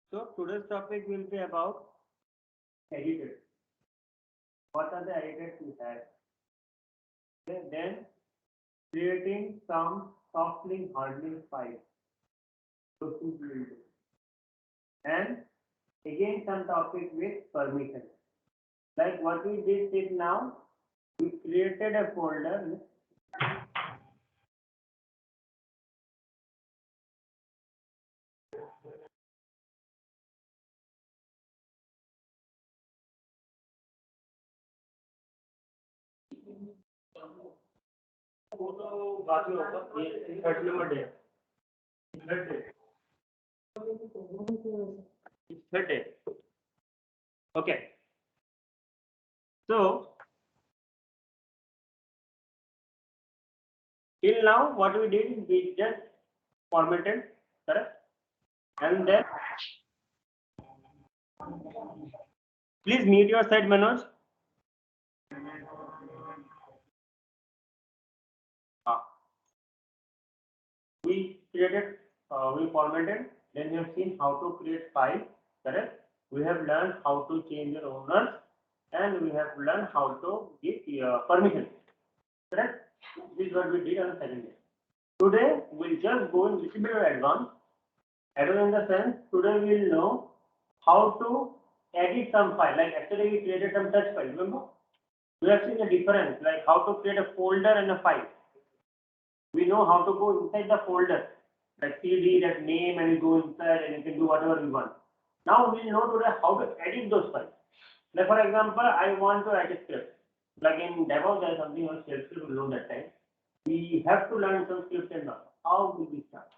So today's topic will be about editors. What are the editors we have? Okay, then creating some soft link hard link files. Those things we will do. And again some topic with permission. Like what we did till now, we created a folder. वो तो बाद में होगा, ये third number day, third day, third day. Okay. So till now what we did, we just formatted, correct? And then please mute your side, Manoj. We created, we formatted, then we have seen how to create file, correct? We have learned how to change your owners, and we have learned how to give permission, correct? This is what we did on the second day. Today we'll just go in little bit of advanced. Advanced in the sense, today we'll know how to edit some file. Like yesterday we created some text file, remember? We have seen the difference, like how to create a folder and a file. We know how to go inside the folder, like cd, that name, and you go inside and you can do whatever you want. Now we'll know today how to edit those files. Like for example, I want to edit script. Like in DevOps, there is something on shell script, we'll know that time. We have to learn some script and all. How will we start?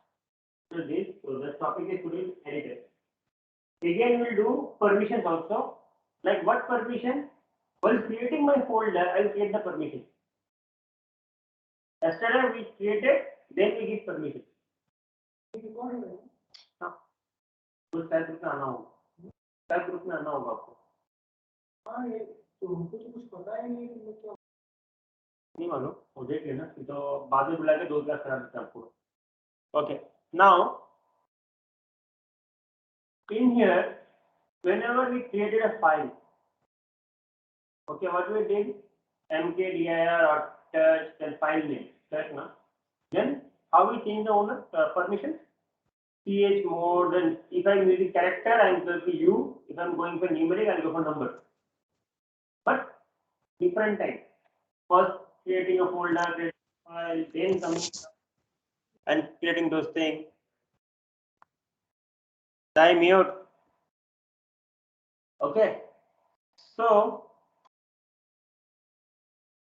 So the topic is today editor. Again, we'll do permissions also. Like what permission? While creating my folder, I'll create the permission. Yesterday we created, then we give permission. हाँ, तो style group में आना होगा, style group में आना होगा आपको. हाँ, ये तो हमको तो कुछ पता ही नहीं कि क्या नहीं मालूम, वो देख लेना, तो बाद में बुला के 2 क्लास करा देते हैं आपको. Okay, now in here, whenever we created a file, okay, what we did, mkdir or touch, then file name, correct na? Then how we change the owner permission? chmod, then if I'm using character, I'm going to U. If I'm going for numeric, I'll go for number. But different time. First creating a folder, creating a file, then coming and creating those things. Time mute. Okay. So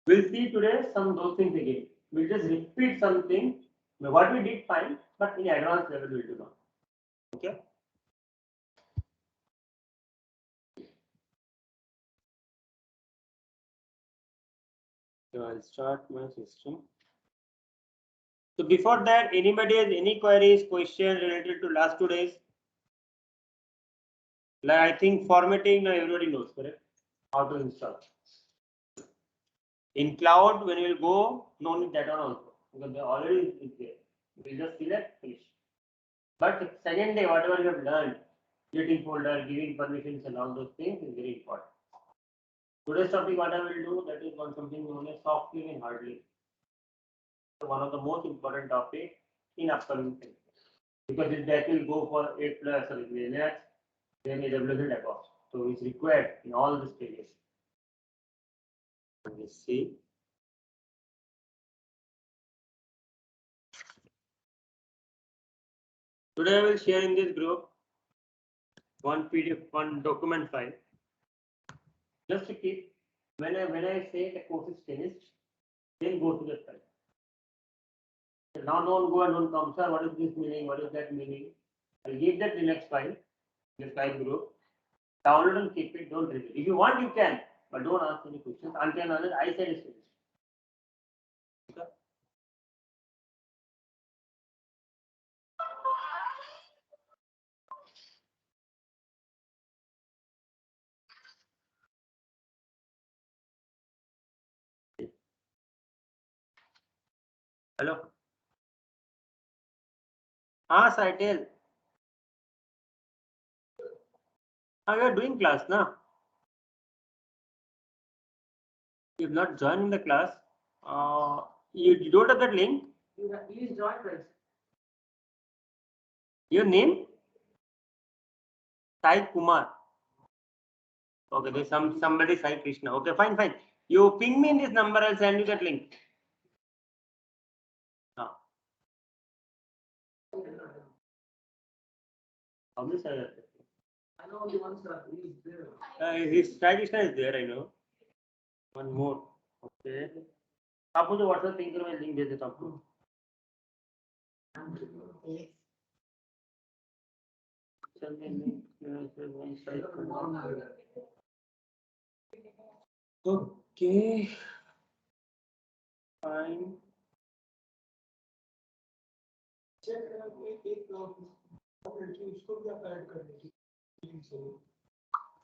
we'll see today some those things again. We'll just repeat something. What we did fine, but in advanced level we'll do now. Okay. So I'll start my system. So before that, anybody has any queries, questions related to last 2 days? Like I think formatting everybody knows, correct? How to install. In cloud, when you will go, no need that one also, because they already is there. We just select finish. But second day, whatever you have learned, creating folder, giving permissions, and all those things is very important. Today's topic, what I will do, that is one something known as soft link and hard link. So one of the most important topic in upcoming things, because that will go for 8 plus or minutes, then AWS and DevOps. So it's required in all the stages. Let me see. Today I will share in this group one PDF, one document file. Just to keep, when I say the course is finished, then go to the file. Now don't go and don't come, sir, what is this meaning, what is that meaning? I'll give that the next file, this file group. Download and keep it, don't read it. If you want, you can, but don't ask any questions until another I said is finished. Okay. Hello. Satel. you are doing class, na? You have not joined the class. You don't have that link. Please join, guys. Your name? Sai Kumar. Okay, there's somebody Sai Krishna. Okay, fine. You ping me in this number. I'll send you that link. How many Sai? I know only one sir. He is there. His Sai Krishna is there. I know. One more. Okay. आप मुझे WhatsApp ping करो, मैं link भेज देता हूँ आपको. Okay. Fine.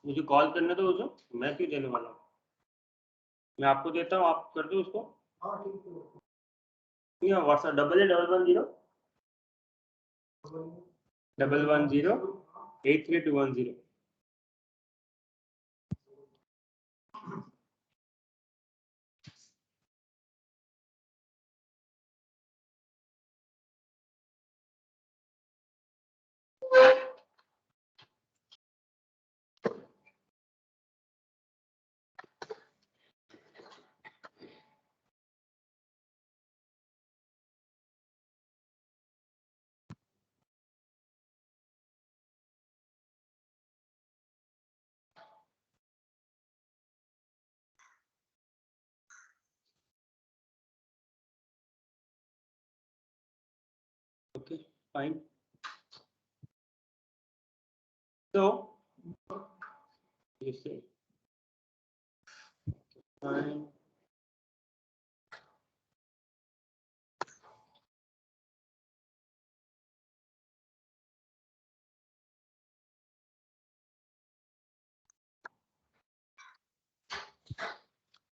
मुझे call करने दो उसको, मैं क्यों देने वाला हूँ? मैं आपको देता हूँ, आप कर दो उसको. हाँ ठीक है. WhatsApp 8811 110 Okay, fine. So, you say, fine.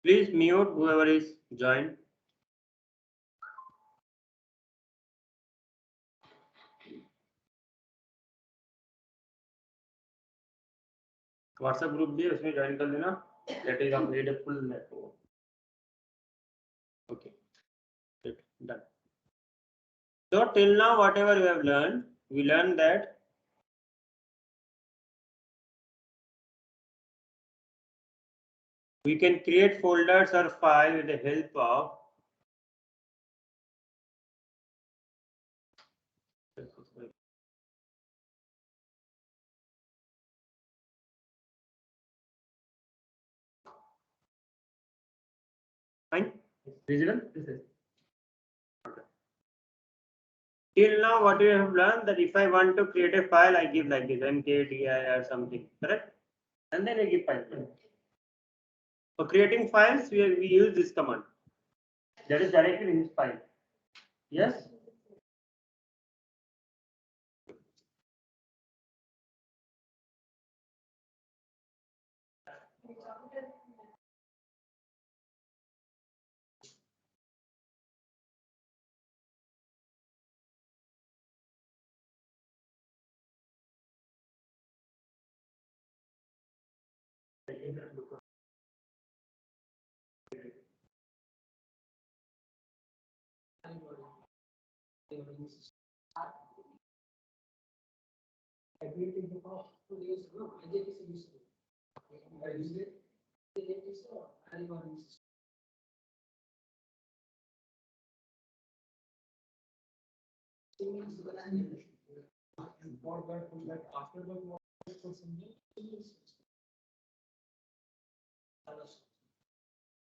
Please mute whoever is joined. WhatsApp group भी उसमें join कर लेना. That is upgrade full network. Okay, good, done. So till now, whatever we have learned, we learned that we can create folders or file with the help of fine. Visible? This is. Okay. Till now, what we have learned that if I want to create a file, I give like this mkdir or something, correct? And then I give file. For creating files, we use this command. That is directly in this file. Yes.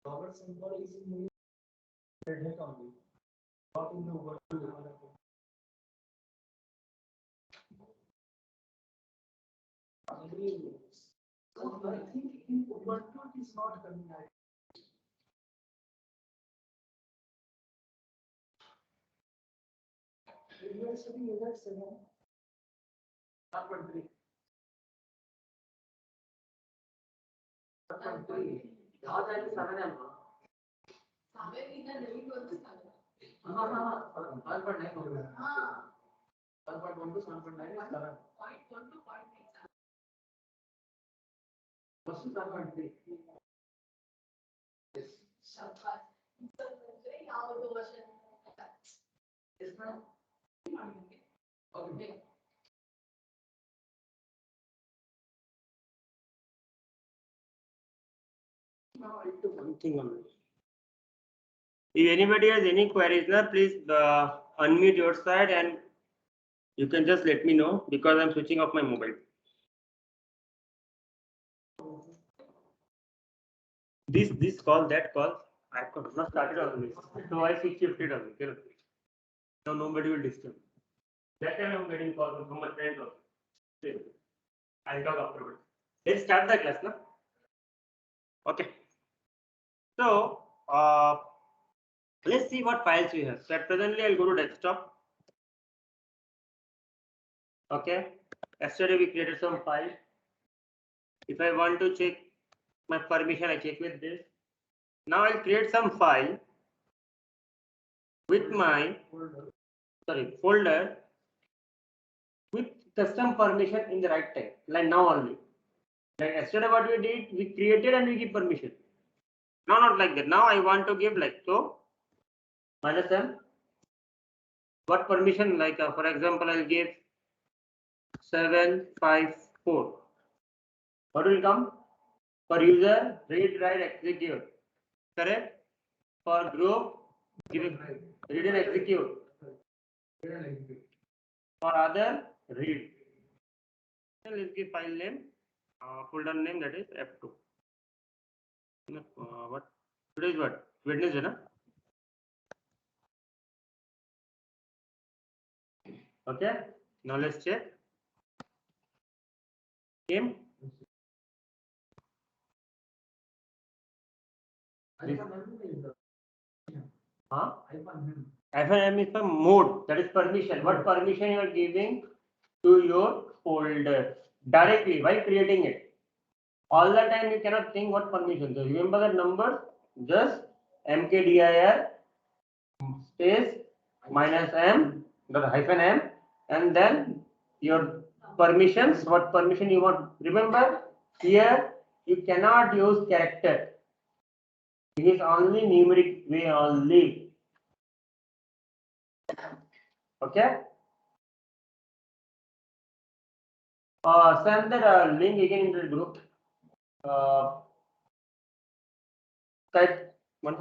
Robert symbol is in red only, not in the word. So I think in Ubuntu it is not coming out. University unit 7. 1.3. 1.3. ಯಾವ್ದು 7 ಅಲ್ವಾ? 7 ಇಂದ 9 ವರೆಗೂ 7. 1.9. 1.1 to 7.9 is 7. 0.1 to 0.9. Now I'll do one thing only. If anybody has any queries, now please unmute your side and you can just let me know because I'm switching off my mobile. This call, that call, I have not started on this. So I shifted on it. Now nobody will disturb. That time I'm getting calls from my friends also. I'll talk afterwards. Let's start the class now. Okay. So let's see what files we have. So presently I'll go to desktop. Okay. Yesterday we created some file. If I want to check my permission, I check with this. Now I'll create some file with my folder with custom permission in the right time, like now only. Like yesterday what we did, we created and we give permission. Now not like that. Now I want to give like so -m. What permission? Like for example, I'll give 754. What will come? For user, read, write, execute. Correct? For group, give it read and execute. For other, read. Let's give file name, folder name, that is F2. What? Today is what? Wednesday, na? Okay. Now let's check. Came. Huh? FNM is the mode, that is permission. What permission you are giving to your folder directly while creating it? All the time you cannot think what permission. So remember that number, just mkdir space -m, the -m, and then your permissions, what permission you want. Remember here you cannot use character. It is only numeric way only. Okay. Send that link again into the group. Type one.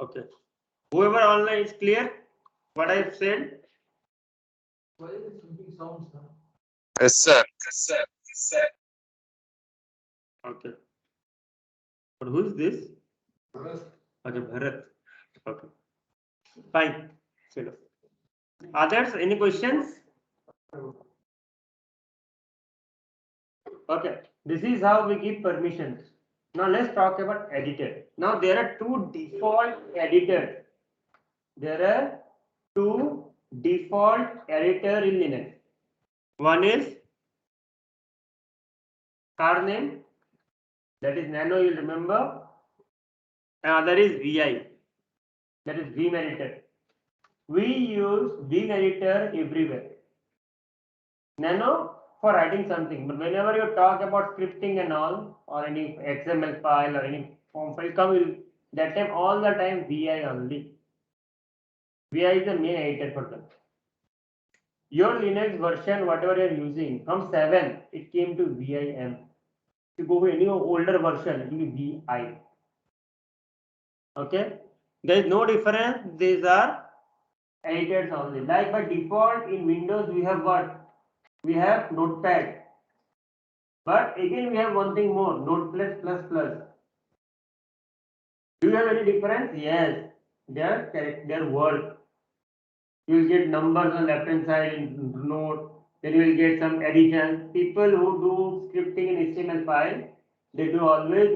Okay. Whoever online is clear what I've said. Why is it something sounds now? Yes, sir. Yes, sir. Yes, sir. Okay. But who is this? Bharat. Okay, Bharat. Okay. Fine. Chalo. Others, any questions? Okay. This is how we give permissions. Now let's talk about editor. Now there are two default editors. There are two default editor in Linux. One is car name, that is Nano, you'll remember. Another is VI, that is Vim editor. We use Vim editor everywhere. Nano for writing something, but whenever you talk about scripting and all, or any XML file or any form file come, that time all the time VI only. VI is the main editor for them. Your Linux version, whatever you are using, from 7, it came to VIM. If you go to any older version, it will be VI. Okay, there is no difference. These are editors only. Like by default in Windows, we have what? We have Notepad. But again, we have one thing more, Notepad++. Do you have any difference? Yes, their work. You will get numbers on left hand side in Note. Then you will get some additions. People who do scripting in HTML file, they do always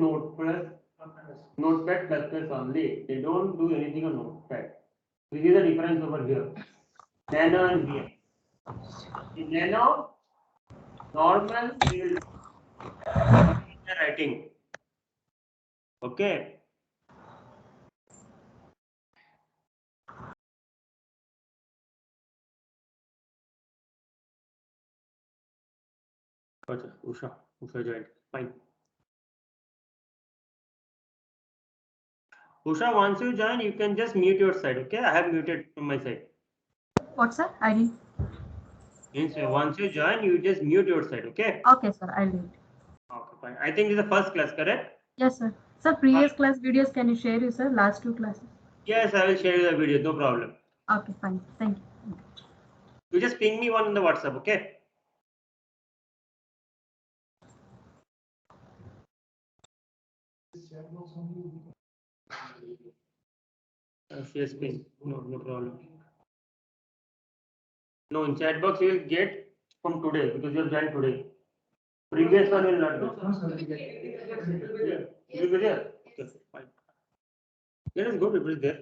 Notepad++ only. They don't do anything on Notepad. This is the difference over here. Nano and VM. In Nano, normal we will writing. Okay. Okay, Usha joined. Fine. Usha, once you join, you can just mute your side. Okay, I have muted from my side. What, sir? I didn't. Means once you join, you just mute your side. Okay. Okay, sir. I'll do it. Okay, fine. I think this is the first class, correct? Yes, sir. Sir, previous class videos, can you share you, sir? Last 2 classes. Yes, I will share you the video. No problem. Okay, fine. Thank you. You just ping me one in the WhatsApp. Okay. This chat box only. Yes, ping. No problem. No, in chat box you will get from today because you have joined today. Previous one will not be. You will be there. Okay, fine. Let us go. It is there.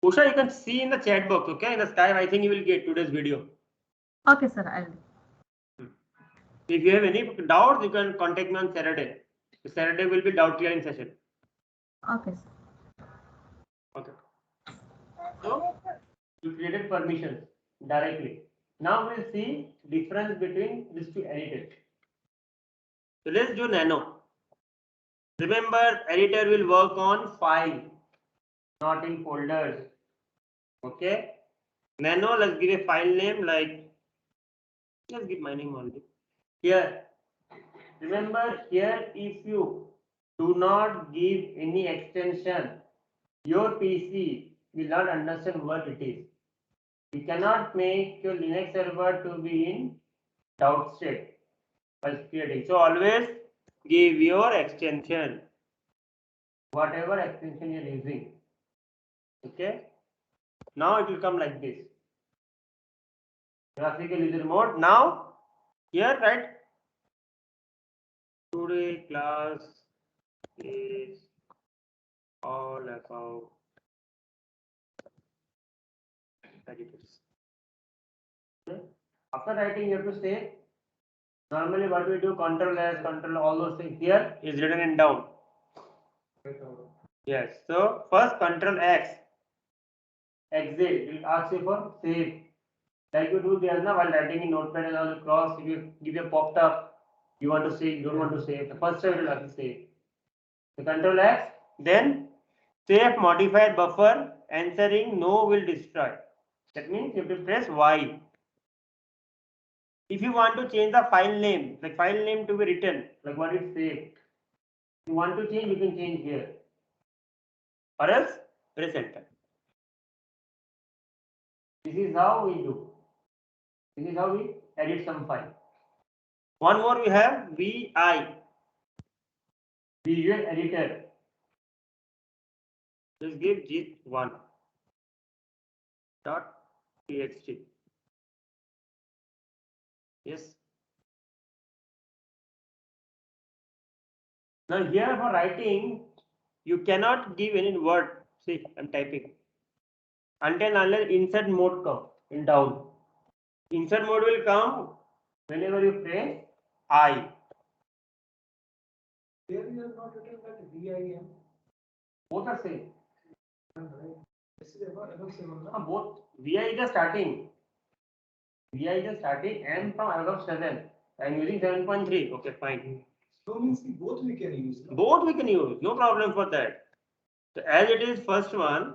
Usha, you can see in the chat box. Okay, in the Skype, I think you will get today's video. Okay, sir. I'll do. If you have any doubts, you can contact me on Saturday. Saturday will be doubt clearing session. Okay, sir. Okay. So you created permissions directly. Now we'll see difference between these two editors. So let's do nano. Remember, editor will work on file, not in folders. Okay. Nano, let's give a file name like, let's give my name only. Here. Remember here, if you do not give any extension, your PC will not understand what it is. You cannot make your Linux server to be in doubt state while creating. So always give your extension, whatever extension you're using. Okay. Now it will come like this. Graphical user mode. Now here, right? Today class is all about editors. Okay. After writing, you have to say. Normally, what we do, Control S, Control all those things here is written in down. Yes. So first Control X, exit. It will ask you for save. Like you do there now while writing in Notepad and all cross. If you popped up, you want to save, you don't want to save. The first step will ask you save. So Control X, then save modified buffer. Answering no will destroy. That means you have to press Y. If you want to change the file name, like file name to be written, like what it says. If you want to change, you can change here. Or else press enter. This is how we do. This is how we edit some file. One more we have VI, Visual Editor. Let's give git1 dot txt. Yes. Now here for writing, you cannot give any word. See, I'm typing. Until unless insert mode come in down. Insert mode will come whenever you press I. Here you have not written that VIM. Both are same. Right. This is above 7. Both VI is the starting. VI is the starting and from above 7. I'm using 7.3. Okay, fine. So means both we can use. No? Both we can use, no problem for that. So as it is first one,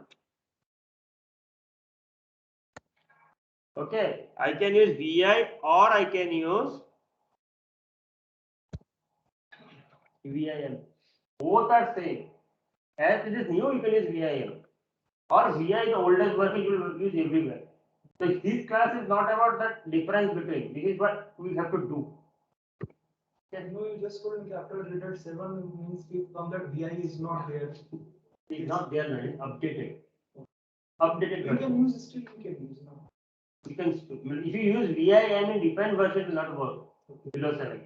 okay, I can use VI or I can use VIM. Both are same. As it is new, you can use VIM. Or VI, the oldest version, you will use everywhere. So this class is not about that difference between. This is what we have to do. No, you just put in capital letter 7 means if from that VI is not there. It's not there, it's updated. Updated You version. can use still you can use now. You can, if you use VIM in different version, it will not work below 7.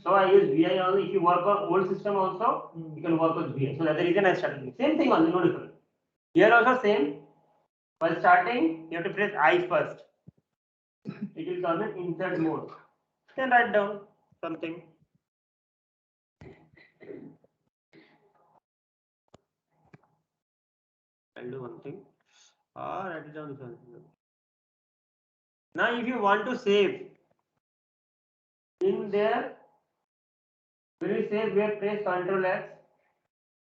So I use VI only. If you work on old system also, you can work with VI. So that's the reason I started. Same thing only, no difference. Here also same. While starting, you have to press I first. It will come in insert mode. Then write down something. I'll do one thing. Write it down. Now, if you want to save in there, when you save, we have press Ctrl X.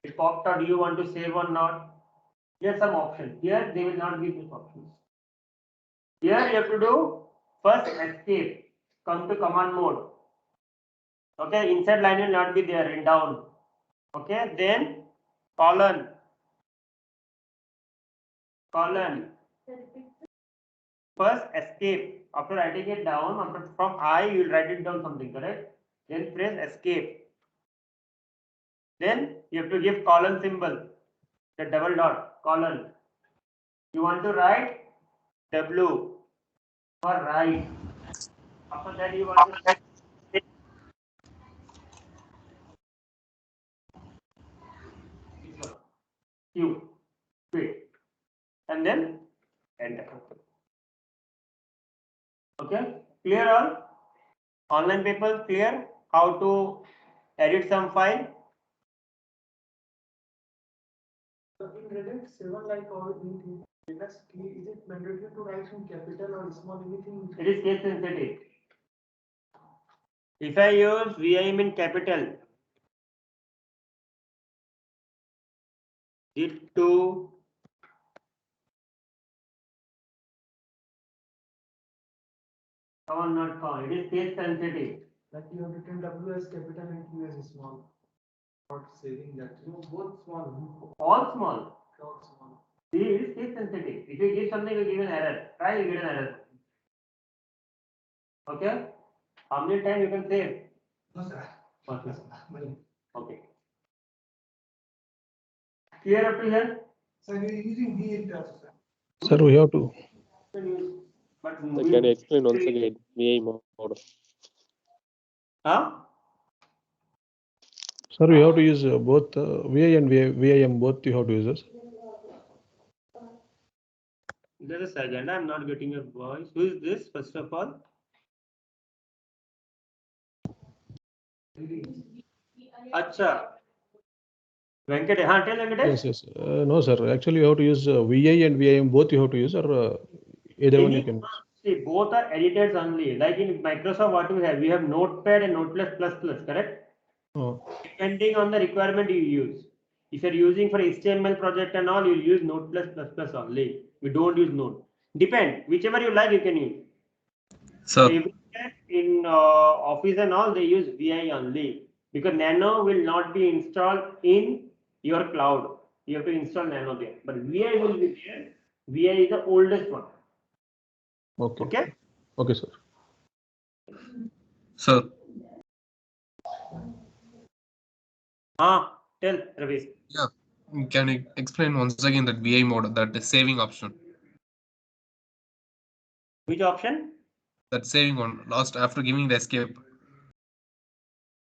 It popped out. Do you want to save or not? Here's some options. Here they will not give these options. Here you have to do first escape. Come to command mode. Okay, inside line will not be there in down. Okay, then colon. First escape. After writing it down, from I you will write it down something, correct? Then press escape. Then you have to give colon symbol, the double dot, colon. You want to write W for right. After that you want to Q, quit, and then enter. Okay, clear all? Online people clear how to edit some file? So in Reddit 7, like all anything, Linux key, is it mandatory to write in capital or small anything? It is case sensitive. If I use VIM in capital, Git2 not found. It is case sensitive. Like you have written W as capital and Q as small. Not saving that. No, both small. All small. All small. See, it is case sensitive. If you give something, you give an error. Try, you get an error. Okay? How many times you can save? No, sir. Okay. Clear up to here? So you're using V8 also, sir. Sir, we have to. But So can you explain once again VI mode? Huh? Sir, we have to use both VI and VIM, both you have to use this. Just a second, I'm not getting your voice. Who is this, first of all? Acha. Venkat, tell Venkatesh. Yes. No, sir. Actually, you have to use VI and VIM, both you have to use, or either one you can use. See, both are editors only. Like in Microsoft, what we have Notepad and Notepad++, correct? Oh. Depending on the requirement you use. If you're using for HTML project and all, you'll use Notepad++ only. We don't use Node. Depend. Whichever you like, you can use. Sir, In Office and all, they use VI only. Because Nano will not be installed in your cloud. You have to install Nano there. But VI will be there. VI is the oldest one. Okay. Okay? Okay, sir. sir, Tell Ravi. yeah. Can you explain once again that VI mode, that is saving option? Which option? That saving one, last after giving the escape.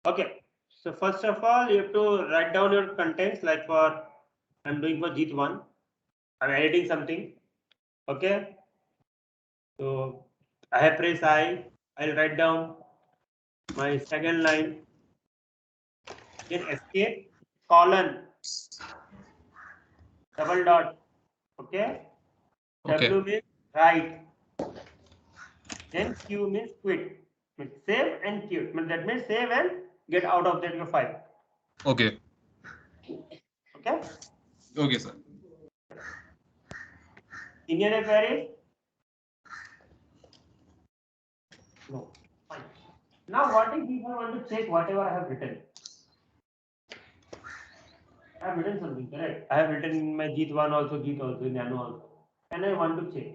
Okay. So first of all, you have to write down your contents. Like for I'm doing for Git1. I'm editing something. Okay. So I have press I. I'll write down my second line. Then escape colon double dot. Okay. Okay. W means write. Then Q means quit. Means save and quit. That means save and get out of that your file. Okay. Okay. Okay, sir. Any other queries? No. Fine. Now, what if people want to check whatever I have written? I have written something, correct? I have written in my Git1 also, Git also, Nano also, and I want to check.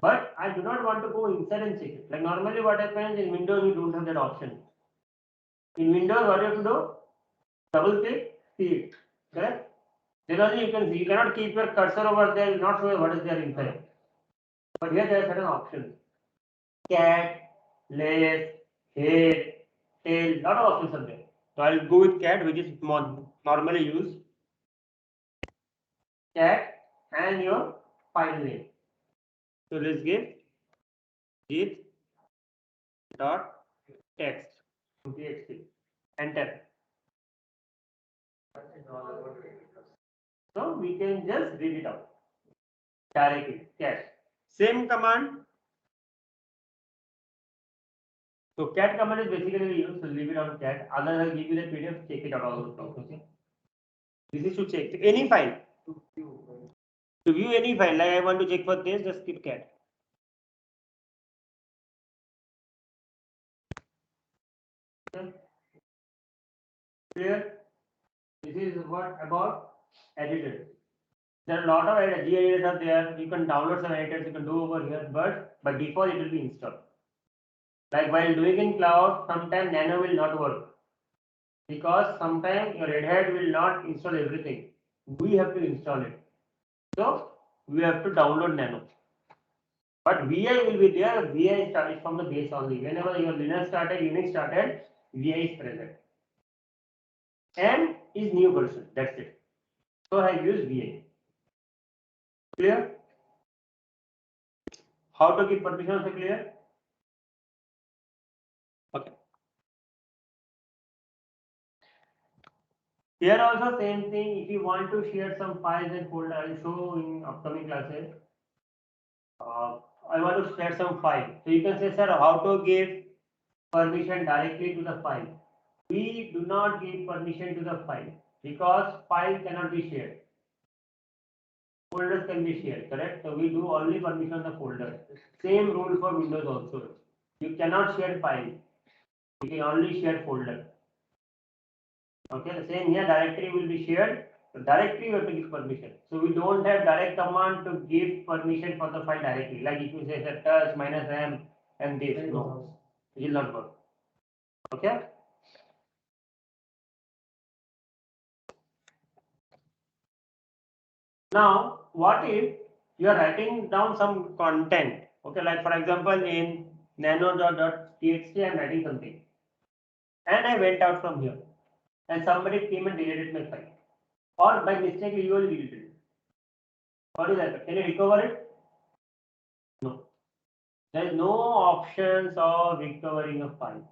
But I do not want to go inside and check it. Like normally, what happens in Windows, you don't have that option. In Windows, what you have to do? Double click, see it, correct? Then only you can see. You cannot keep your cursor over there. You're not sure what is there inside. But here there are certain options. Cat, leg, head, tail, lot of options are there. So I'll go with cat, which is normally used. Cat and your file name. So let's give git dot text txt. Enter. So we can just read it out. directly. Cat. Same command. So cat command is basically used. So leave it on cat. Otherwise, I'll give you the PDF. Check it out also. Okay. This is to check any file. To view any file, like I want to check for this, just keep cat. Okay. Clear? This is what about editor. There are a lot of editors are there. You can download some editors. You can do over here, but by default it will be installed. Like while doing in cloud, sometimes Nano will not work because sometimes your Red Hat will not install everything. We have to install it. So we have to download Nano. But VI will be there. VI started from the base only. Whenever your Linux started, Unix started, VI is present. And is new version. That's it. So I have used VI. Clear? How to give permission also clear? Okay. Here also same thing. If you want to share some files and folder, I will show in upcoming classes. I want to share some file. So you can say, sir, how to give permission directly to the file. We do not give permission to the file because file cannot be shared. Folders can be shared, correct? So we do only permission on the folder. Same rule for Windows also. You cannot share file. You can only share folder. Okay, the same here, directory will be shared. So directly you have to give permission. So we don't have direct command to give permission for the file directly. Like if you say touch -m and this, no, it will not work. Okay. Now, what if you are writing down some content? Okay, like for example, in nano.txt, I am writing something, and I went out from here, and somebody came and deleted my file, or by mistake you will delete it. What is that? Can you recover it? No. There is no options of recovering a file.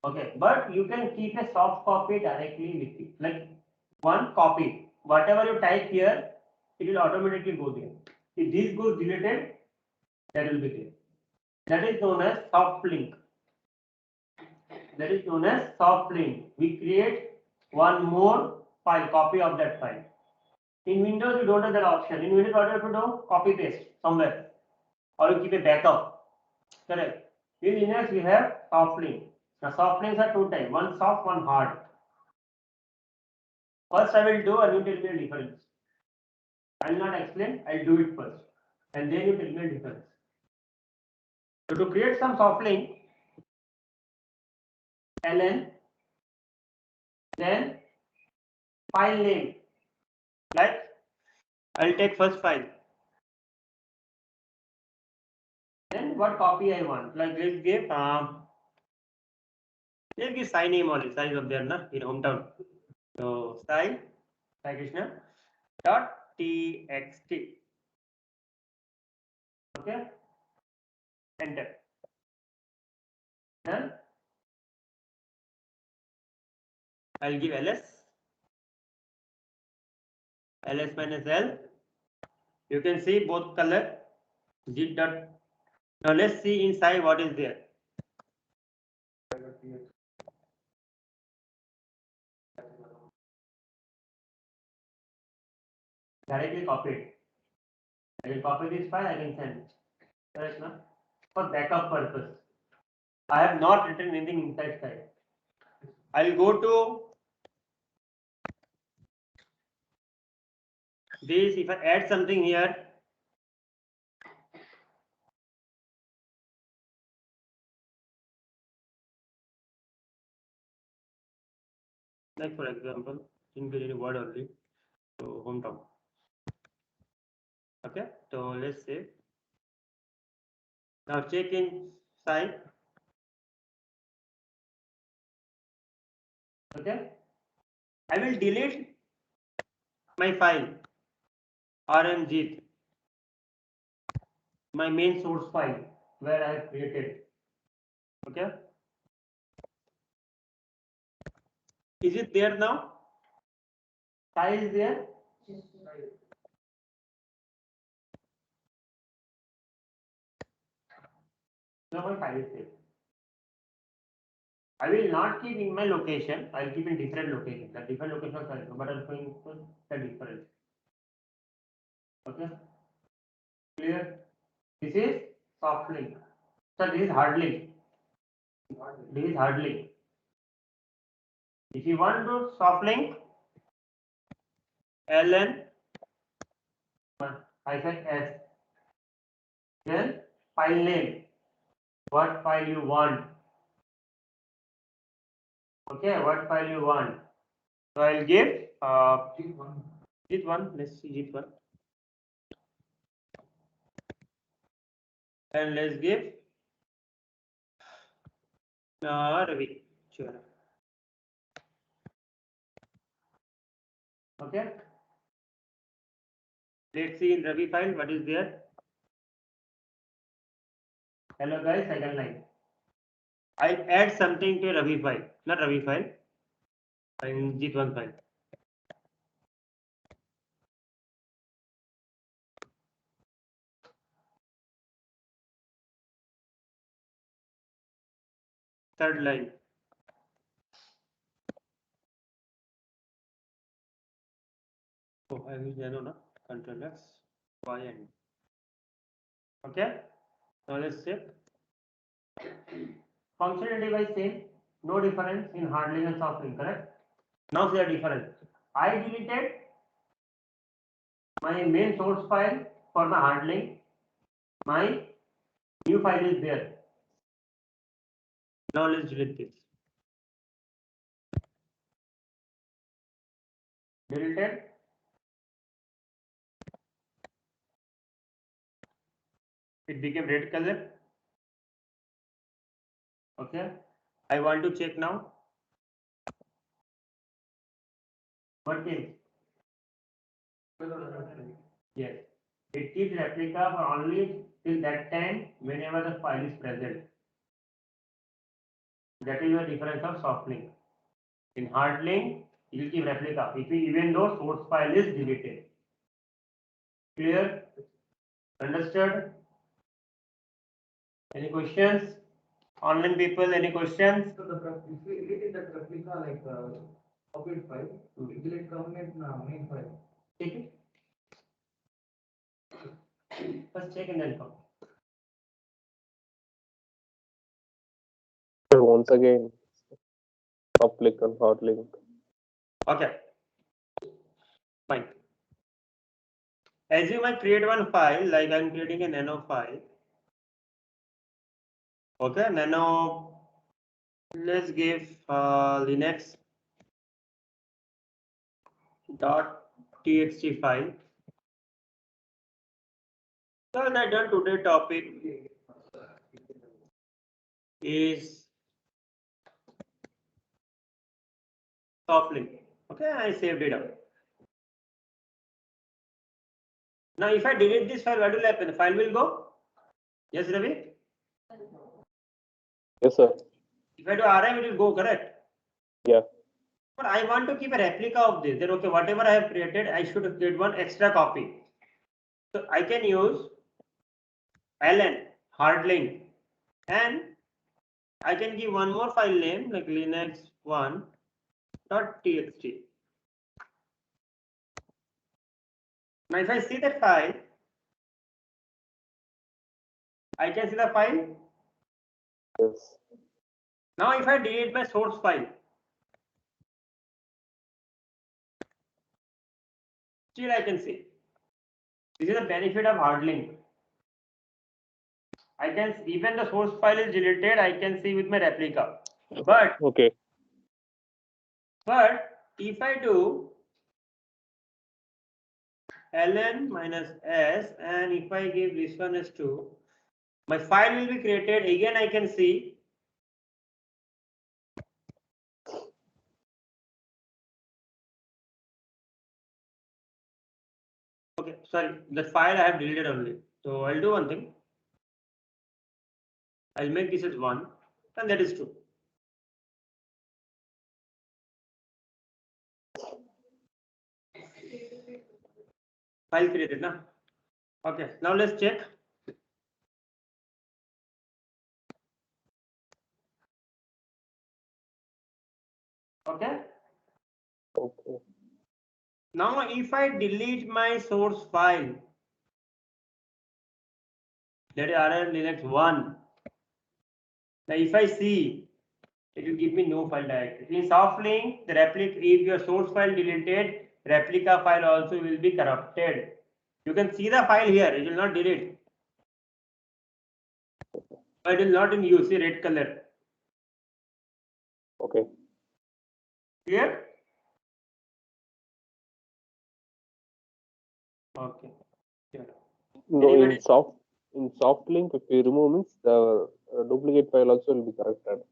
Okay, but you can keep a soft copy directly with you, like one copy. Whatever you type here, it will automatically go there. If this goes deleted, that will be there. That is known as soft link. That is known as soft link. We create one more file, copy of that file. In Windows, you don't have that option. In Windows, what you have to do? Copy paste somewhere, or you keep a backup. Correct. In Linux, we have soft link. Now, soft links are two types: one soft, one hard. First, I will do, and you tell me the difference. I will not explain. I'll do it first, and then you tell me the difference. So, to create some soft link, ln, then file name. Like I'll take first file. Then what copy I want? Like let's give Sai name only. Sai is up there, na, in hometown. So Sai Krishna dot txt. Okay. Enter. Then I'll give ls. ls minus l. You can see both color. Git dot. Now let's see inside what is there. Directly copy it. I will copy this file. I can send. Correct, na? For backup purpose. I have not written anything inside side. I'll go to this. If I add something here, like for example, in the word only, so hometown. Okay, so let's say now check in site. Okay, I will delete my file rmjit, my main source file where I have created. Okay, is it there now? File is there. So my file is saved. I will not keep in my location. I will keep in different location. The different location of file, but I'm going to the different. Okay. Clear? This is soft link. So this is hard link. This is hard link. If you want to soft link, ln -s, then file name. What file you want? Okay, what file you want? So I'll give git1. Let's see git1, and let's give Ravi. Sure. Okay. Let's see in Ravi file what is there. Hello guys, second line. I'll add something to Ravi file, not Ravi file, in git1 file. Third line. Oh, I will nano na Control X, Y and okay. Now let's check. Functionality wise same, no difference in hard link and soft link, correct? Now see the difference. I deleted my main source file for the hard link. My new file is there. Now let's delete this. Deleted. It became red color. Okay. I want to check now. What came? Yes. It keeps replica for only till that time whenever the file is present. That is the difference of soft link. In hard link, it will keep replica even though source file is deleted. Clear? Understood? Any questions? Online people, any questions? So if we edit that replica like public file, it will come in main file. Take it. First check and then come. So once again, soft link and hard link. Okay. Fine. Assume I create one file, like I'm creating a nano file. Okay, nano. Let's give Linux .txt file. So all I done today topic is soft link. Okay, I saved it up. Now if I delete this file, what will happen? The file will go? Yes, Ravi? Yes, sir. If I do RM, it will go, correct? Yeah. But I want to keep a replica of this. Then okay, whatever I have created, I should create one extra copy. So I can use ln hard link, and I can give one more file name like linux1.txt. Now if I see that file, I can see the file. Yes. Now if I delete my source file, still I can see. This is the benefit of hard link. I can, even the source file is deleted, I can see with my replica. But Okay. if I do ln -s and if I give this one as 2, my file will be created. Again, I can see. Okay, sorry, the file I have deleted only. So I'll do one thing. I'll make this as 1, and that is 2. File created, na? Okay, now let's check. Okay. Okay. Now, if I delete my source file, that is RM Linux 1. Now, if I see, it will give me no file directory. In Softlink, the replica, if your source file deleted, replica file also will be corrupted. You can see the file here, it will not delete. But it will not in use, see red color. Okay. Clear? Okay. Sure. No, Anybody? in soft link, if you remove means the duplicate file also will be corrected.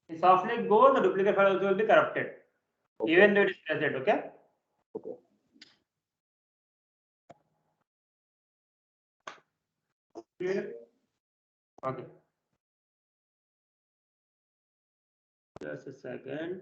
In Softlink Go, the duplicate file also will be corrupted. Okay. Even though it is present, okay? Okay. Clear? Okay. Just a second.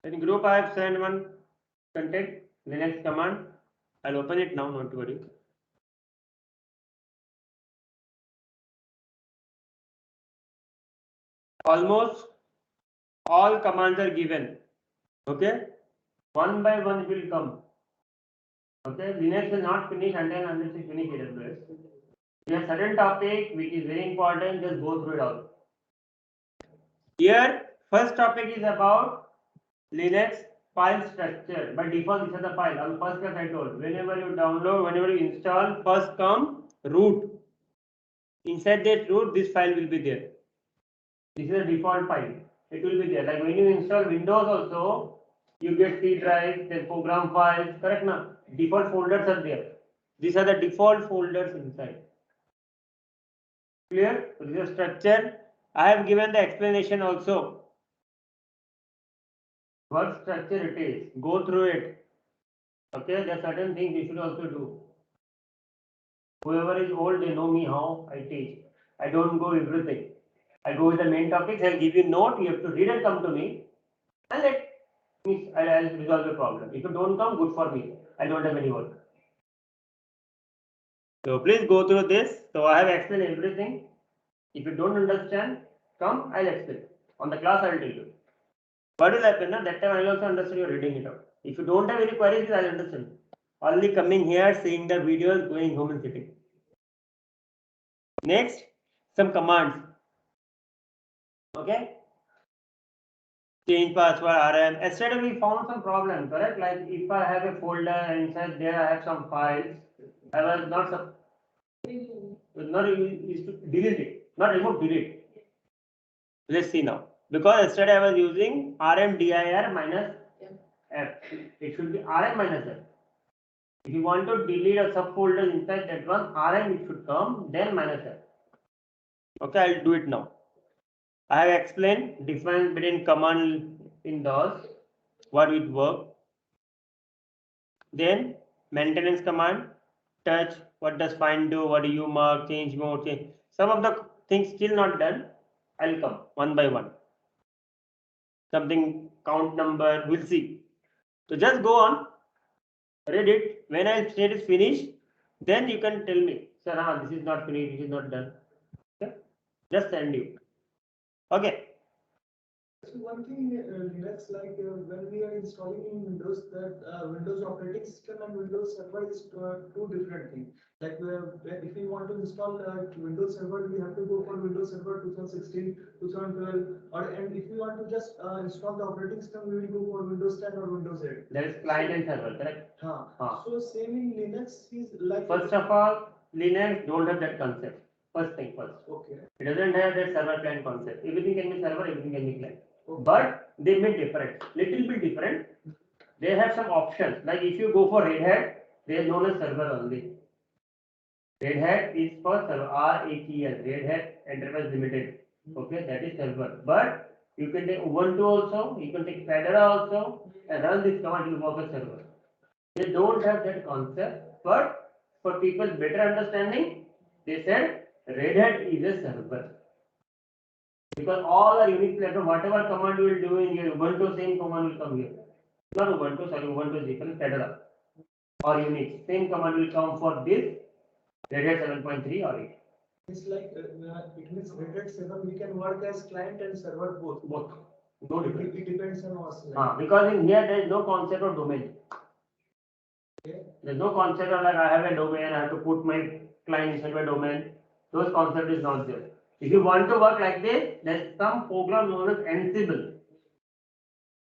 In group, I have sent one content Linux command. I'll open it now, not to worry. Almost all commands are given. Okay, one by one it will come. Okay, Linux will not finish unless you finish AWS. We have certain topic which is very important. Just go through it all. Here, first topic is about Linux file structure. By default, this is the file. On first class I told, whenever you download, whenever you install, first come root. Inside that root, this file will be there. This is a default file. It will be there. Like when you install Windows also, you get C drive, then program files, correct now? Default folders are there. These are the default folders inside. Clear? So this is structure. I have given the explanation also. What structure it is. Go through it. Okay, there are certain things you should also do. Whoever is old, they know me how I teach. I don't go everything. I go with the main topics. I'll give you note. You have to read and come to me, and let me. I'll resolve the problem. If you don't come, good for me. I don't have any work. So please go through this. So I have explained everything. If you don't understand, come. I'll explain. On the class, I'll tell you. What will happen? Now that time I'll also understand you're reading it out. If you don't have any queries, I'll understand. Only coming here, seeing the videos, going home and sitting. Next, some commands. Okay. Change password, RM. Yesterday we found some problem, correct? Like if I have a folder and inside there I have some files, I was not used to delete it, not remove, delete. Let's see now. Because yesterday I was using RMDIR minus F. It should be RM minus F. If you want to delete a subfolder inside that one, RM it should come, then minus F. Okay, I'll do it now. I have explained difference between command in DOS, what it work. Then maintenance command, touch, what does find do, what do you mark, change mode, change. Some of the things still not done. I'll come one by one. Something count number, we'll see. So just go on, read it. When I say it is finished, then you can tell me, sir, this is not finished, this is not done. Okay? Just send you. Okay. So one thing, Linux, like when we are installing in Windows, that Windows operating system and Windows Server is two different things. Like if we want to install Windows Server, we have to go for Windows Server 2016, 2012, and if we want to just install the operating system, we will go for Windows 10 or Windows 8. There is client and server, correct? So same in Linux is like. First of all, Linux don't have that concept. First thing first. Okay. It doesn't have that server client concept. Everything can be server, everything can be client. Okay. But they may different. Little bit different. They have some options. Like if you go for Red Hat, they are known as server only. Red Hat is for server. RHEL, Red Hat Enterprise Limited. Okay, that is server. But you can take Ubuntu also, you can take Fedora also, and run this command, it will work as server. They don't have that concept, but for people's better understanding, they said Red Hat is a server. Because all are Unix platform, whatever command you will do in your Ubuntu, same command will come here. Not Ubuntu, sorry, Ubuntu is different, Fedora or Unix. Same command will come for this Red Hat 7.3 or 8. It's like, it means Red Hat 7, we can work as client and server both. Both. No difference. It depends on us. Because in here there is no concept of domain. Okay. There is no concept of like I have a domain, I have to put my client inside my domain. Those concept is not there. If you want to work like this, there is some program known as Ansible.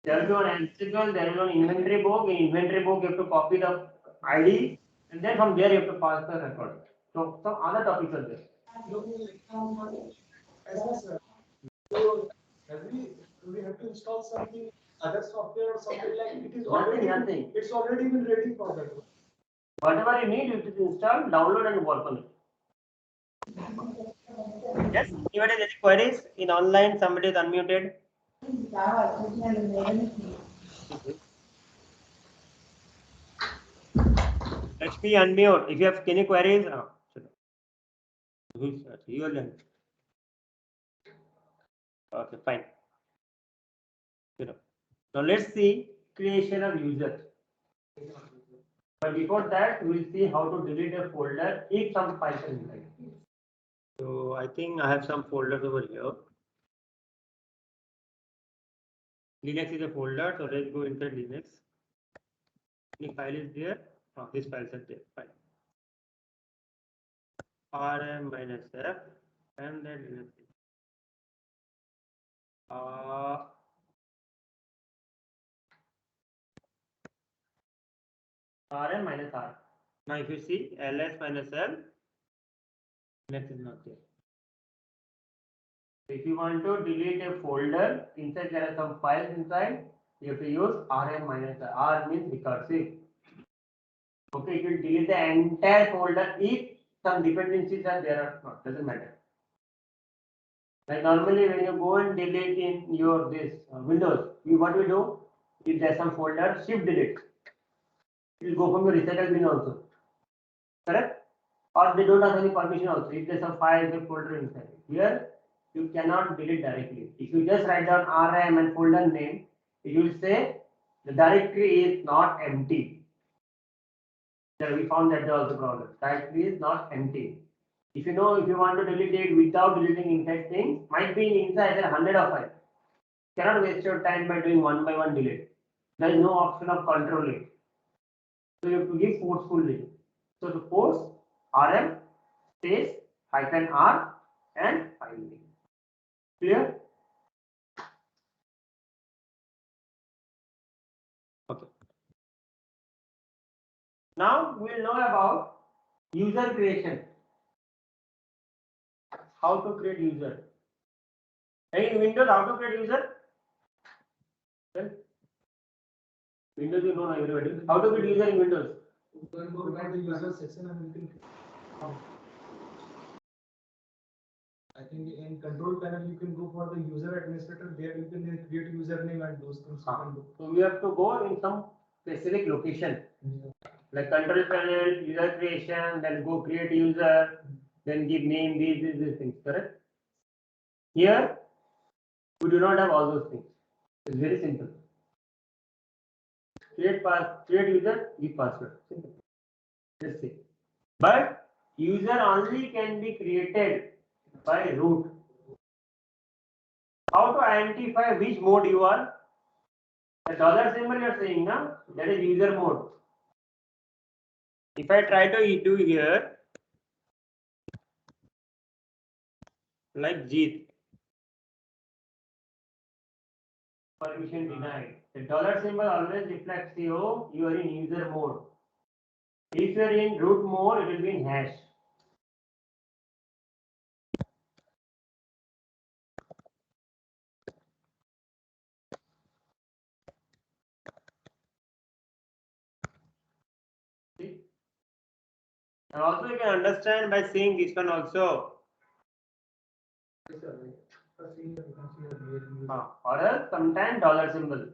There will be one Ansible, there will be one inventory book. In inventory book, you have to copy the ID, and then from there you have to pass the record. So some other topics are there. So we have to install something, other software or something like it is already Nothing. it's already been ready for that. Whatever you need, you just install, download, and work on it. Yes. Anybody any queries in online? Somebody is unmuted. Let me unmute. If you have any queries, you are done. Okay, fine. Now let's see creation of user. But before that, we will see how to delete a folder if some files are inside. So I think I have some folders over here. Linux is a folder, so let's go inside Linux. The file is there. Oh, this file is there. Fine. rm-f and then Linux. rm-r. Now if you see ls-l, Linux is not there. If you want to delete a folder, inside there are some files inside, you have to use rm-r. R means recursive. Okay, it will delete the entire folder if some dependencies are there or not, doesn't matter. Like normally when you go and delete in your this Windows, what we do, if there's some folder, shift delete. It will go from your recycle bin also. Correct? Or they don't have any permission also. If there's some file, the folder inside. Here, you cannot delete directly. If you just write down rm and folder name, it will say the directory is not empty. So we found that also problem. Directory is not empty. If you know, if you want to delete it without deleting inside things, might be inside there are 100 of files. Cannot waste your time by doing one by one delete. There is no option of control it. So you have to give forceful delete. So to force rm space -r and file name. Clear? Okay. Now we will know about user creation. How to create user. In Windows, how to create user? Well, Windows you know everybody. How to create user in Windows? Go to the user section and we can. I think in control panel you can go for the user administrator. There you can create username and those things. You can do. So we have to go in some specific location. Like control panel, user creation, then go create user, then give name, these things, correct? Here, we do not have all those things. It's very simple. Create user, give password. Simple. Let's see. But user only can be created by root. How to identify which mode you are? The dollar symbol you are saying, na? That is user mode. If I try to do here, like Jeet, permission denied. The dollar symbol always reflects you are in user mode. If you are in root mode, it will be in hash. See? And also you can understand by seeing this one also. Or else sometimes dollar symbol.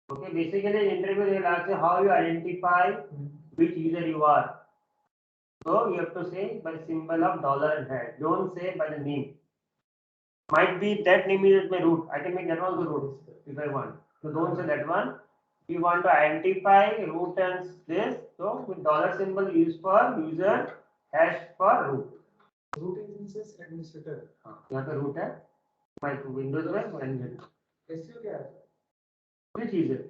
Okay, basically in interview they will ask you how you identify which user you are. So you have to say by the symbol of dollar and hash. Don't say by the name. Might be that name is my root. I can make that also root if I want. So don't say that one. We want to identify root and this. So with dollar symbol used for user, hash for root. Root instance administrator. यहाँ पे root है. My Windows में manager. SU क्या है? Which user?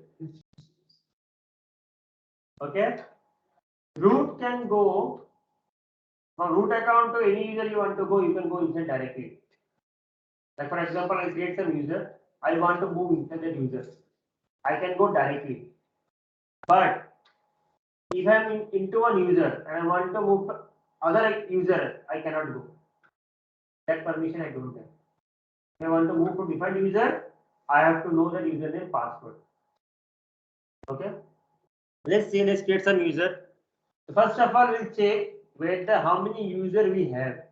Okay. Root can go from root account to any user you want to go. You can go inside directly. Like for example, I create some user. I want to move inside that user. I can go directly. But if I am into one user and I want to move to other user, I cannot go. That permission I don't have. If I want to move to different user, I have to know that username password. Okay. Let's see. Let's create some user. First of all, we'll check whether how many user we have.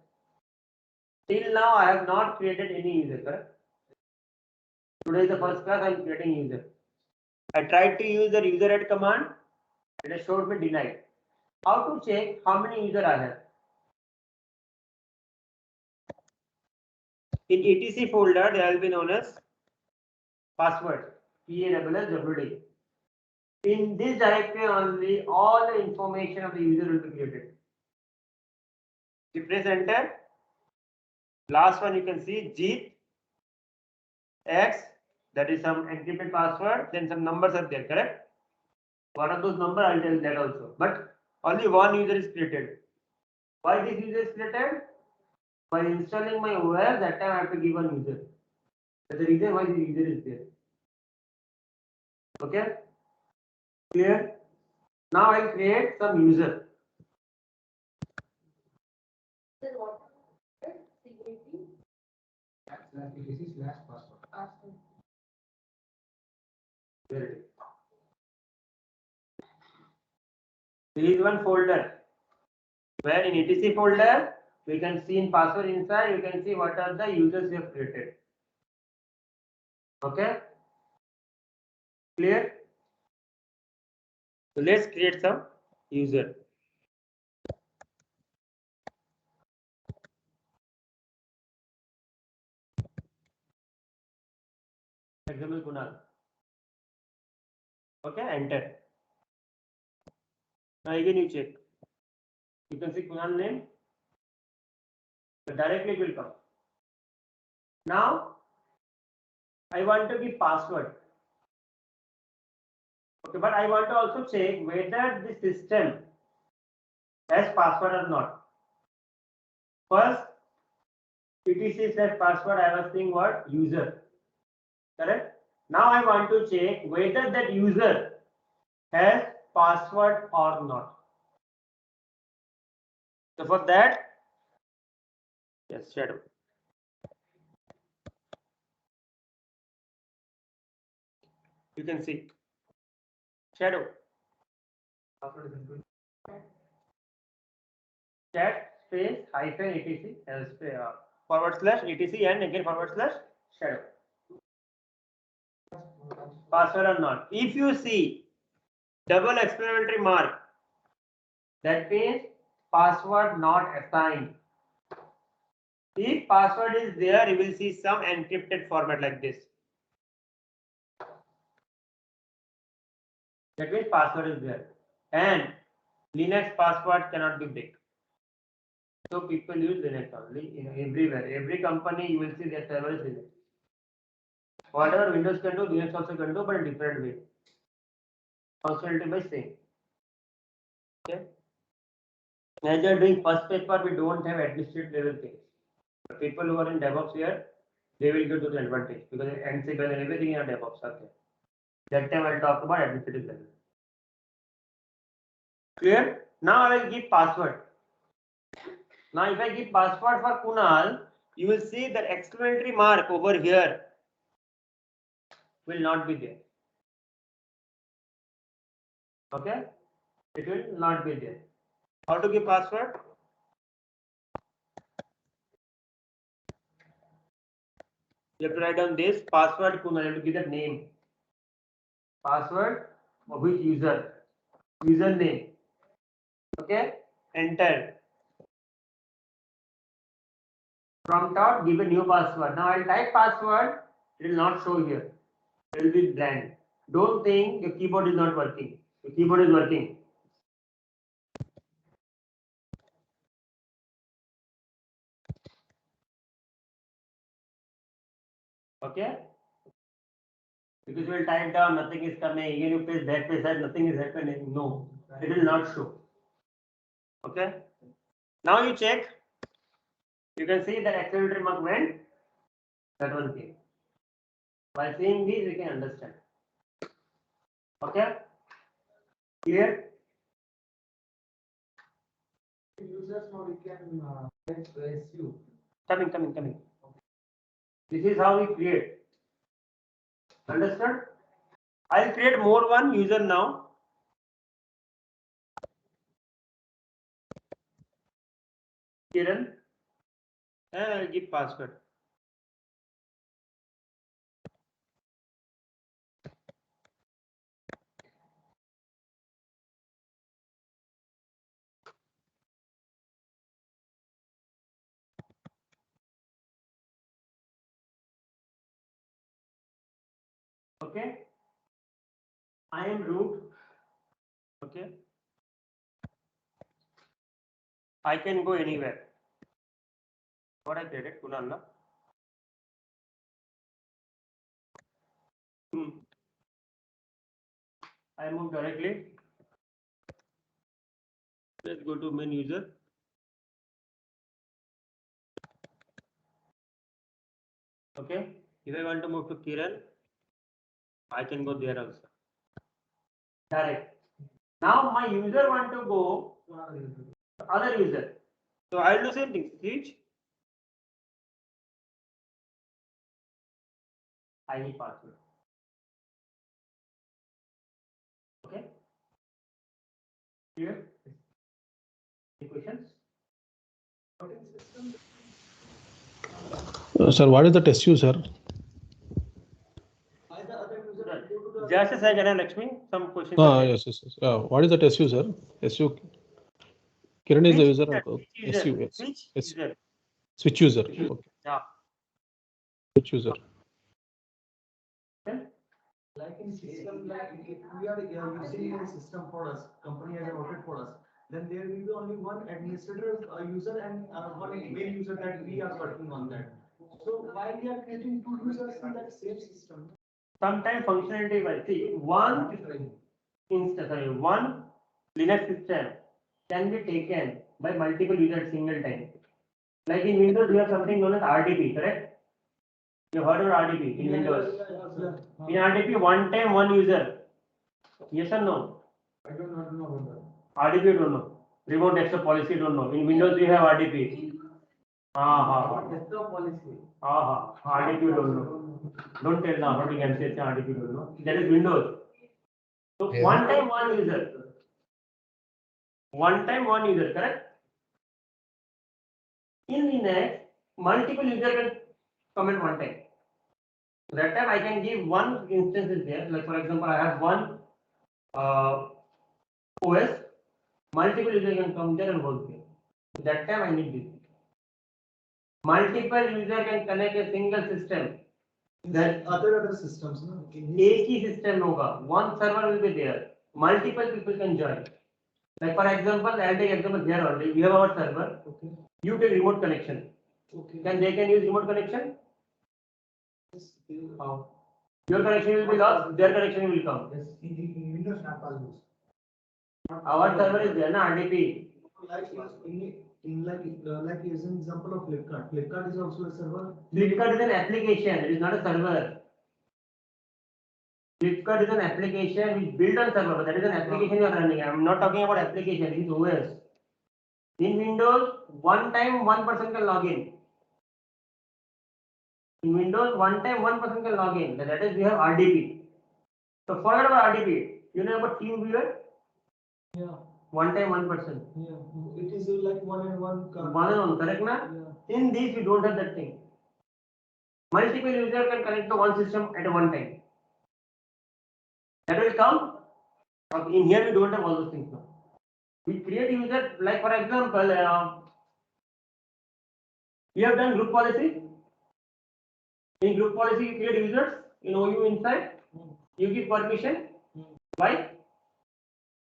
Till now, I have not created any user. Correct? Today is the first class. I am creating user. I tried to use the user add command. It has showed me denied. How to check how many user I have? In etc folder, there will be known as password. PASSWD. In this directory only, all the information of the user will be created. You press enter. Last one you can see Jeet X. That is some encrypted password. Then some numbers are there. Correct? What are those numbers? I'll tell that also. But only one user is created. Why this user is created? By installing my OS, that time I have to give one user. That's the reason why the user is there. Okay? Clear? Now I'll create some user. There it is. There is one folder where in etc folder we can see in password inside, you can see what are the users we have created. Okay? Clear? So let's create some user. Example Kunal. Okay, enter. Now again you check. You can see Kunal name. So directly it will come. Now I want to give password. Okay, but I want to also check whether the system has password or not. First, etc/ password, I was saying what? User. Correct? Now I want to check whether that user has password or not. So for that, yes, shadow. You can see shadow. Chat space hyphen etc forward slash etc and again forward slash shadow. Password or not. If you see double exclamatory mark, that means password not assigned. If password is there, you will see some encrypted format like this. That means password is there. And Linux password cannot be break. So people use Linux only everywhere. Every company you will see their server is Linux. Whatever Windows can do, Linux also can do, but in different way. Functionality by same. Okay. As you are doing first paper, we don't have administrative level things. The people who are in DevOps here, they will get to the advantage because Ansible and everything in DevOps are there. That time I'll talk about administrative level. Clear? Now I will give password. Now if I give password for Kunal, you will see that exclamatory mark over here will not be there. Okay? It will not be there. How to give password? You have to write down this password Kunal. You have to give that name. Password of which user? Username. Okay, enter. From top, give a new password. Now I'll type password. It will not show here. It will be blank. Don't think your keyboard is not working. The keyboard is working. Okay. Because you will type down, nothing is coming. Again, you press backside, nothing is happening. No, it will not show. Okay. Now you check. You can see that accelerator mark went. That one came. By seeing these, we can understand. Okay. Clear? Users now we can type SU. Coming. This is how we create. Understood? I'll create more one user now. Kiran. And I'll give password. Okay. I am root. Okay. I can go anywhere. What I created, Kunal. I move directly. Let's go to main user. Okay. If I want to move to Kiran, I can go there also. Direct. Now my user want to go to other user. So I'll do same thing. Switch. I need password. Okay. Clear? Any questions? Sir, what is the SU, sir? Just a second, Lakshmi. Some questions. Yes. What is that SU, sir? SU. Kiran is the user. SU. Yes. Switch SU. user. Switch user. Okay. Yeah. Switch user. Like in system, like if we are using a system for us, company has allotted for us, then there will be only one administrator user and one main user that we are working on that. So why we are creating two users in that same system? Sometimes functionality will see one Linux system can be taken by multiple users at single time. Like in Windows, we have something known as RDP, correct? You heard of RDP in Windows? In RDP, one time one user. Yes or no? I don't know about that. RDP you don't know. Remote desktop policy you don't know. In Windows we have RDP. Desktop policy. RDP you don't know. Don't tell now how you can say RDP you don't know. That is Windows. So one time one user. One time one user, correct? In Linux, multiple users can come at one time. So that time I can give one instance is there. Like for example, I have one OS. Multiple users can come there and work there. So that time I need this. Multiple user can connect a single system. That other systems, no? एक ही system होगा. One server will be there. Multiple people can join. Like for example, I'll take example here only. We have our server. Okay. You take remote connection. Okay. They can use remote connection? Yes, How? Your connection will be lost. Their connection will come. yes, in Windows not possible. Our server is there, na RDP. Like like as an example of Flipkart. Flipkart is also a server. Flipkart is an application. It is not a server. Flipkart is an application which built on server, but that is an application you are running. I am not talking about application. It is OS. In Windows, one time one person can log in. In Windows, one time one person can log in. That is, we have RDP. So forget about RDP. You know about TeamViewer? Yeah. One time one person. Yeah. It is like one and one. One and one, correct na? Yeah. In this, you don't have that thing. Multiple users can connect to one system at one time. That will come. In here, we don't have all those things now. We create user, like for example, you have done group policy. In group policy, you create users in OU inside. You give permission. Why?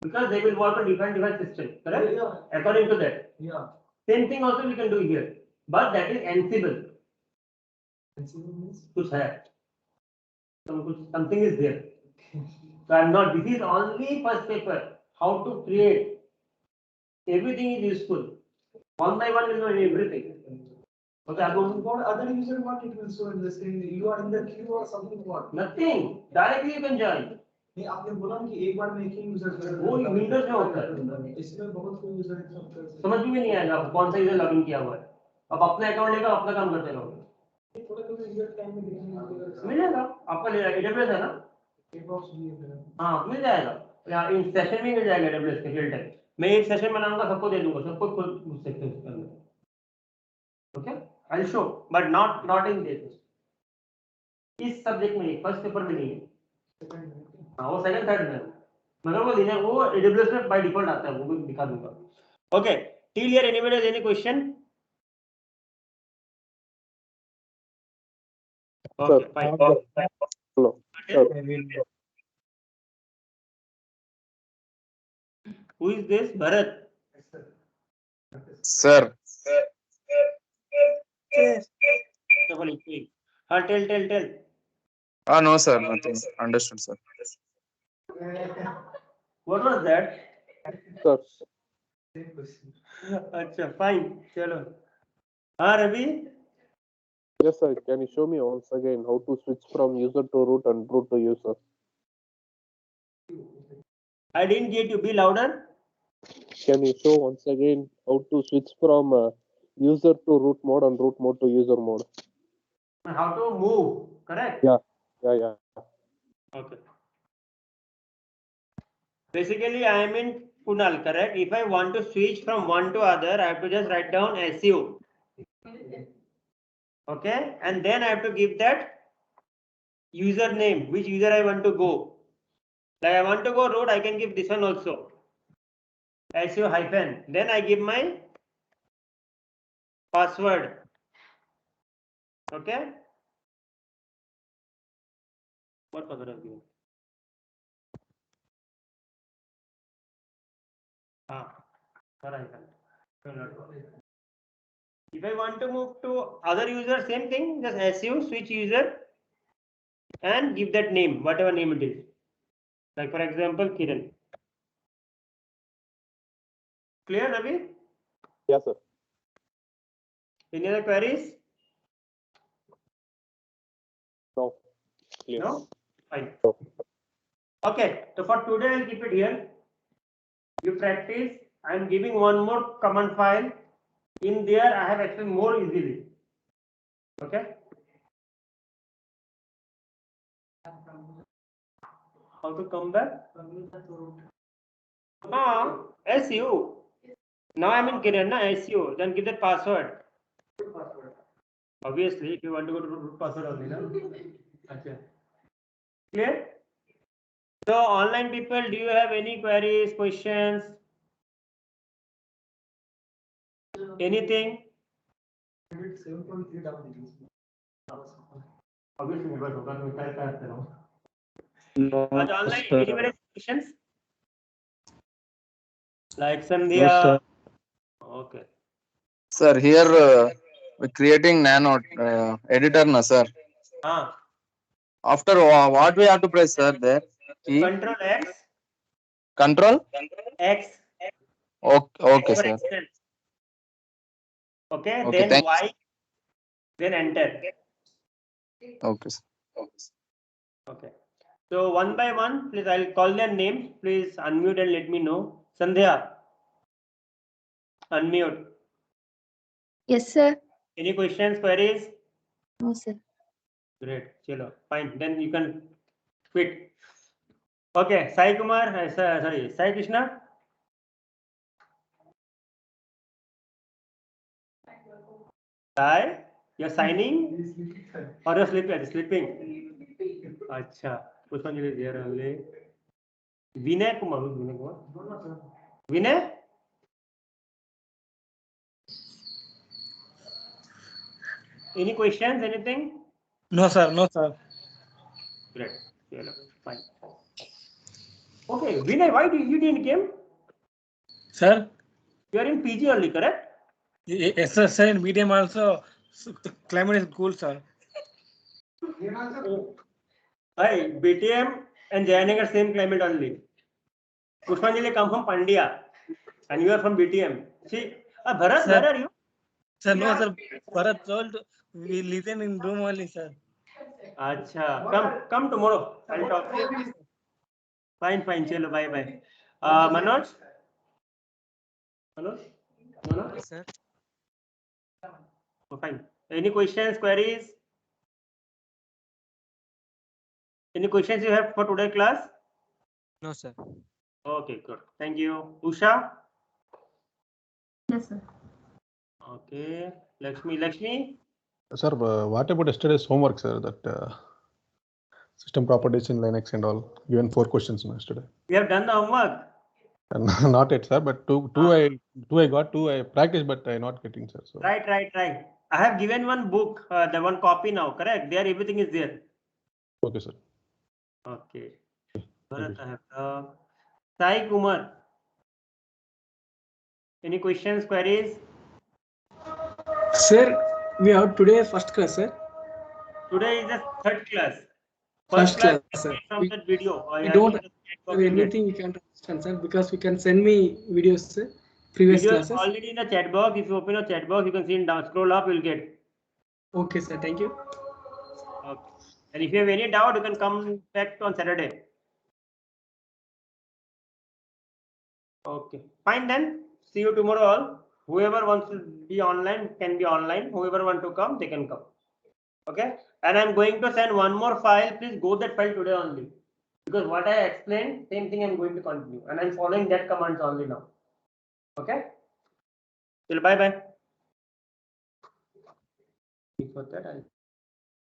Because they will work on different system. Correct? Yeah. According to that. Yeah. Same thing also we can do here, but that is Ansible. Ansible means? कुछ है. Something is there. So I'm not. This is only first paper. How to create. Everything is useful. One by one, you know everything. Okay, आप लोग For other user, what it will show in the screen? You are in the queue or something? What? nothing. Directly you can join. नहीं आपने बोला ना कि एक बार में एक ही यूजर कर वो Windows में होता है. इसमें बहुत कोई यूजर एक साथ कर सकते समझ में नहीं आएगा कौन सा यूजर लॉगिन किया हुआ है. अब अपना अकाउंट लेकर अपना काम करते रहोगे. हैं थोड़ा थोड़ा रियल टाइम में देखने को मिल जाएगा. आपका AWS है ना? DevOps भी है हाँ मिल जाएगा. यहाँ इन सेशन में मिल जाएगा AWS के रियल टाइम. मैं एक सेशन बनाऊंगा सबको दे दूंगा. सबको खुद पूछ सकते हो उसके अंदर. Okay I show but not in this. इस सब्जेक्ट में नहीं, फर्स्ट पेपर में नहीं है. हाँ वो सेकंड थर्ड में है. मगर वो देना वो AWS में बाय डिफॉल्ट आता है. वो भी दिखा दूंगा. Okay till here anybody has any question? Okay fine. Hello. Who is this? Bharat. Sir, हाँ tell. no, sir, nothing. Understood, sir. What was that? Sir, अच्छा fine चलो. हाँ Ravi. yes, sir. Can you show me once again how to switch from user to root and root to user? I didn't get you. Be louder. Can you show once again how to switch from user to root mode and root mode to user mode? How to move? Correct. Yeah. Okay. Basically, I am in Kunal. Correct. If I want to switch from one to other, I have to just write down SU. Okay, and then I have to give that username, which user I want to go. Like I want to go root, I can give this one also. SU hyphen. Then I give my password. Okay. What password have you? If I want to move to other user, same thing, just SU switch user and give that name, whatever name it is. Like for example, Kiran. Clear, Ravi? Yes, sir. Any other queries? No. Clear. No? Fine. No. Okay, so for today I'll keep it here. You practice. I'm giving one more command file. In there I have explained more easily. Okay? How to come back? SU. Now I'm in Kiran, na SU. Then give that password. Obviously, if you want to go to root password only, na? Okay. Clear? So, online people, do you have any queries, questions? Anything? 7.3 डाल दीजिए. Obviously, never होगा तो क्या करते रहो. No, But online, sir. any various questions? Like No, Sandhya. sir. Okay. Sir, here we're creating nano editor, na sir. After what we have to press, sir? There. Key. Control X. Control. X. Okay, For sir. instance. Okay. Okay, Then thank- Y. Then enter. Okay, sir. Okay. So one by one, please, I'll call their names. Please unmute and let me know. Sandhya. Unmute. Yes, sir. Any questions, queries? No, sir. Great. Chalo. Fine. Then you can quit. Okay. Sai Kumar. Sorry. Sai Krishna. Sai, you're signing or you're sleeping? Sleeping. Acha. Which one is there only? Vinay Kumar. Who's Vinay Kumar? Vinay? Any questions? Anything? No, sir. No, sir. Great. Yeah, fine. Okay, Vinay, why you didn't come? Sir? You are in PG only, correct? Yes, sir. Sir, in medium also, the climate is cool, sir. Hi, BTM and Jayanagar same climate only. Pushpanjali come from Pandya and you are from BTM. See, Bharat, Sir. where are you? Sir, no, sir. Bharat told we listen in room only, sir. Acha, come tomorrow. I'll talk to you. Fine, chalo, bye. Manoj? Manoj? Yes, sir. Oh, fine. Any questions, queries? Any questions you have for today's class? No, sir. Okay, good. Thank you. Usha? Yes, sir. Okay. Lakshmi? Sir, what about yesterday's homework, sir? That system properties in Linux and all. Given 4 questions yesterday. You have done the homework? And not yet, sir. But two I got, 2 I practiced, but I not getting, sir. So. Right. I have given one book, the one copy now, correct? There, everything is there. Okay, sir. Okay. Thank Bharat, I have. Sai Kumar. Any questions, queries? Sir, we have today first class, sir. Today is the third class. First class, you sir. can get from that video. We don't anything we can't understand, sir, because we can send me videos, sir. Previous Videos classes. already in the chat box. If you open a chat box, you can see it down. Scroll up, you'll get. Okay, sir. Thank you. Okay. And if you have any doubt, you can come back on Saturday. Okay. Fine then. See you tomorrow all. Whoever wants to be online can be online. Whoever want to come, they can come. Okay. And I'm going to send one more file. Please go that file today only. Because what I explained, same thing I'm going to continue. And I'm following that commands only now. Okay. Till bye. Before that, I'll